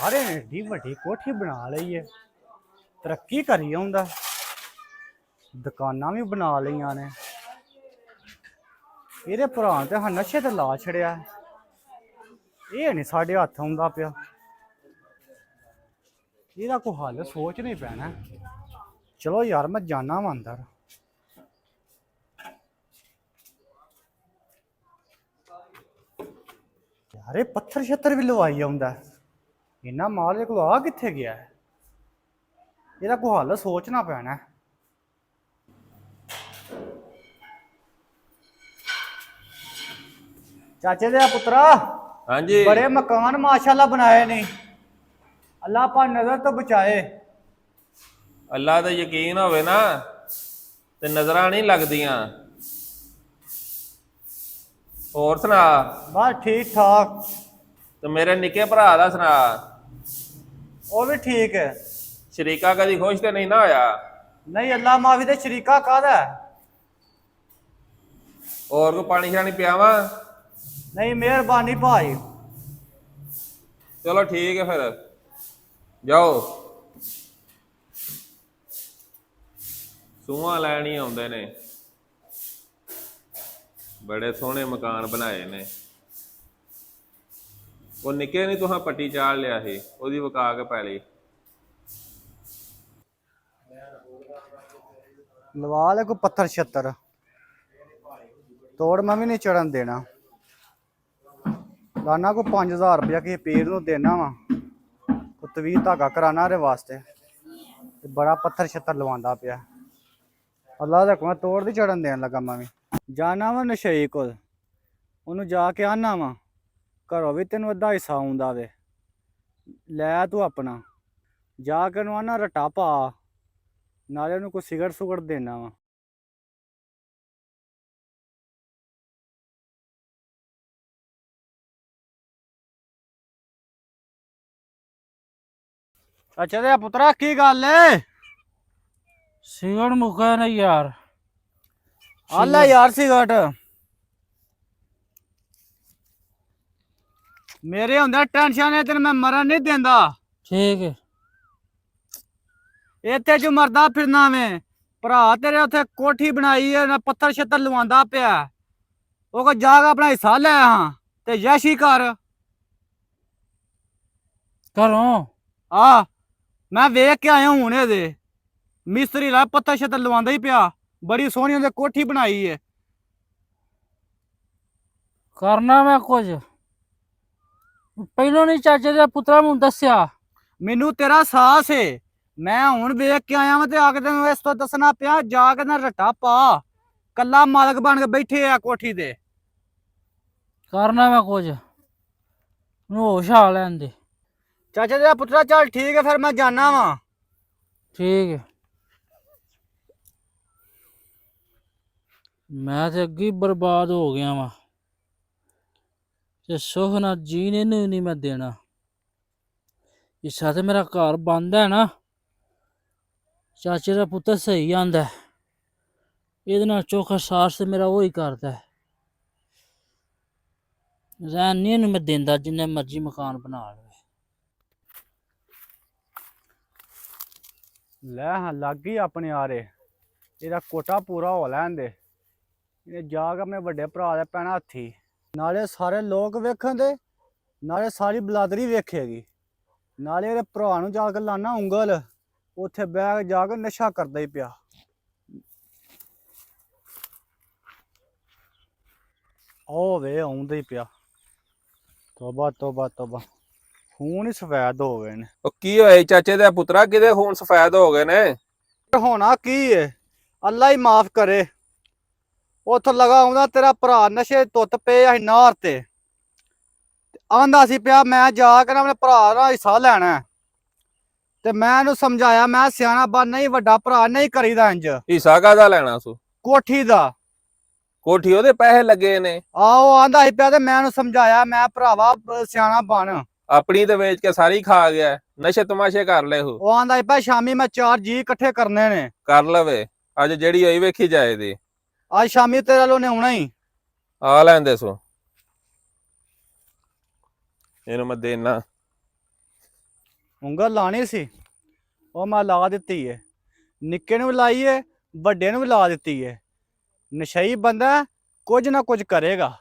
ਸਾਰੇ ਨੇ ਏਡੀ ਵੱਡੀ ਕੋਠੀ ਬਣਾ ਲਈ ਹੈ, ਤਰੱਕੀ ਕਰੀ ਆਉਂਦਾ, ਦੁਕਾਨਾਂ ਵੀ ਬਣਾ ਲਈਆਂ ਨੇ। ਇਹਦੇ ਭਰਾ ਤੇ ਹਾਂ ਨਸ਼ੇ ਤੇ ਲਾ ਛੜਿਆ, ਇਹ ਨਹੀਂ ਸਾਡੇ ਹੱਥ ਆਉਂਦਾ ਪਿਆ। ਇਹਦਾ ਕੋਈ ਹੱਲ ਸੋਚਣਾ ਹੀ ਪੈਣਾ। ਚਲੋ ਯਾਰ ਮੈਂ ਜਾਣਾ ਵਾ ਅੰਦਰ। ਯਾਰ ਇਹ ਪੱਥਰ ਛੱਤਰ ਵੀ ਲਵਾਈ ਆਉਂਦਾ, ਇੰਨਾ ਮਾਲ ਇਹ ਕੋਲ ਆ ਕਿੱਥੇ ਗਿਆ? ਇਹਦਾ ਕੋਈ ਹੱਲ ਸੋਚਣਾ ਪੈਣਾ। ਚਾਚੇ ਦੇ ਪੁੱਤਰਾ, ਹਾਂਜੀ बड़े मकान माशाल्लाह बनाए नहीं, अल्लाह पर नजर तो बचाए। ਅੱਲਾ ਦਾ ਯਕੀਨ ਹੋਵੇ ਨਾ ਤੇ ਨਜ਼ਰਾਂ ਨਹੀਂ ਲੱਗਦੀਆਂ। ਹੋਰ ਸੁਣਾ? बस ठीक ठाक। ਤੇ ਮੇਰੇ ਨਿੱਕੇ ਭਰਾ ਦਾ ਸੁਣਾ? वो भी ठीक है। ਸ਼ਰੀਕਾ ਕਦੀ ਖੁਸ਼ ਤੇ ਨਹੀਂ ਨਾ ਹੋਇਆ? नहीं अल्लाह माफी दे शरीका कादा है? ਹੋਰ ਕੋ ਪਾਣੀ ਸ਼ਾਣੀ ਪਿਆਵਾਂ? नहीं मेहरबानी भाई। ਚਲੋ ਠੀਕ ਹੈ ਫਿਰ ਜਾਓ। ਸੂਹਾਂ ਲੈਣ ਹੀ ਆਉਂਦੇ ਨੇ। ਬੜੇ ਸੋਹਣੇ ਮਕਾਨ ਬਣਾਏ ਨੇ। ਉਹ ਨਿੱਕੇ ਨਹੀਂ ਤੁਹਾਂ ਪੱਟੀ ਚਾਲ ਲਿਆ ਸੀ, ਉਹਦੀ ਵਕਾ ਕੇ ਪੈ ਲਈ। लवा ले को पत्थर छत्तर, तोड़ मैं भी नहीं चढ़न देना। लाना को 5000 रुपया किसी पीर को देना वा, को तवीर धागा कराना रे वास्ते, ते बड़ा पत्थर छत्तर लवांदा पिया। अल्लाह दा हुक्म तोड़ दी चढ़न देन लगा। मैं भी जाना वा नशई कोल, ओनू जाके आना वा, घरों भी तेनू अद्धा हिस्सा आउंदा वे, लै तू अपना। जाके ओनू आना रट्टा पा, नाले ओनू कोई सिगरट सुगरट देना वा। अच्छा ते पुत्रा की गल है? सिगरट मुक्का नहीं यार। आला यार सिगरट मेरे होंदे टेंशन है, तेन मैं मरन नहीं देंदा। ठीक है। इत्थे जो मरदा फिरना में भरा तेरे उत्थे कोठी बनाई है, ना पत्थर छत्तर लवांदा पिया। वो को जाग अपना हिस्सा ले हाँ ते यशी कर। करो आ मैं वेख के आया हूं दे मिस्त्री ला पत्थर छत्तर लवांदा ही पिया। बड़ी सोहनी उन्हें कोठी बनाई है। करना मैं कुछ पहलों नहीं चाचे दे पुत्रा मुझे दस्या। मैनू तेरा साहस है, मैं हुण वेख के आया वां ते आके तेनू इस तो दसना पिया। जाके ना रट्टा पा, कल्ला मालक बन के बैठे आ कोठी दे। करना मैं कुछ होश आ लैन दे। चाचा तेरा पुत्रा चल ठीक है, फिर मैं जाना वा। ठीक है। मैं तो अगे ही बर्बाद हो गया वा, ते सुख ना जीने नू नहीं मैं देना। हिस्सा ते मेरा घर बंद है ना। चाचे दा पुत्तर सही आंदा है, इहदे नाल चोखा सास ते मेरा वही करदा है। रहन नहीं इहनू मैं देंदा, जिन्ने मर्जी मकान बना लवे। ले हाँ लग गई अपने आरे, एदा कोटा पूरा हो लैन दे। इन्हें जाके अपने बड़े भरा दे पैना हत्थी, नाले सारे लोग वेखन दे, नाले सारी बलादरी वेखेगी, नाले एदे भरा नू जाके लाना उंगल, उत्थे बैग जाके नशा करदा ही पिया। ओ वे आउंदा ही पिया। तौबा तौबा तौबा, खून ही सफेद हो गए ने। ਉਹ ਕੀ ਹੋਇਆ ਚਾਚੇ ਦੇ ਪੁੱਤਰਾ, ਕਿਹਦੇ ਖੂਨ ਸਫੈਦ ਹੋ ਗਏ ਨੇ? होना की है, अल्लाह ही माफ करे। उथ लगा आउंदा तेरा भरा नशे तुत पे नार ते आंदा सी पिया मैं जाके ना अपने भरा दा हिस्सा लैना है, ते मैं इहनू समझाया, मैं सियाना बन, नहीं वड्डा भरा नहीं करीदा इंज। ਹਿੱਸਾ ਕਾਹਦਾ ਲੈਣਾ ਸੂ? कोठी दा ਕੋਠੀ ਉਹਦੇ ਪੈਸੇ ਲੱਗੇ ਨੇ। आओ आंदा सी पिया, ते मैं इहनू समझाया, मैं भरावा सियाना बन। ਆਪਣੀ ਤੇ ਵੇਚ ਕੇ ਸਾਰੀ ਖਾ ਗਿਆ, ਨਸ਼ੇ ਤਮਾਸ਼ੇ ਕਰ ਲੈ। ਉਹ ਆਂਦਾ ਸੀ ਪਿਆ ਸ਼ਾਮੀ ਮੈਂ 4 ਜੀ ਇਕੱਠੇ ਕਰਨੇ ਨੇ। ਕਰ ਲਵੇ, ਅੱਜ ਜਿਹੜੀ ਹੋਈ ਵੇਖੀ ਜਾਏ ਦੀ। ਅੱਜ ਸ਼ਾਮੀ ਤੇਰੇ ਵੱਲੋਂ ਨੇ ਆਉਣਾ ਹੀ। ਆ ਲੈਂਦੇ ਸੋ ਇਹਨੂੰ ਮੈਂ ਦੇਣਾ। ਉਂਗਲ ਲਾਣੀ ਸੀ ਉਹ ਮੈਂ ਲਾ ਦਿੱਤੀ ਏ। ਨਿੱਕੇ ਨੂੰ ਵੀ ਲਾਈ ਏ, ਵੱਡੇ ਨੂੰ ਵੀ ਲਾ ਦਿੱਤੀ ਏ। ਨਸ਼ਈ ਬੰਦਾ ਕੁਝ ਨਾ ਕੁਝ ਕਰੇਗਾ।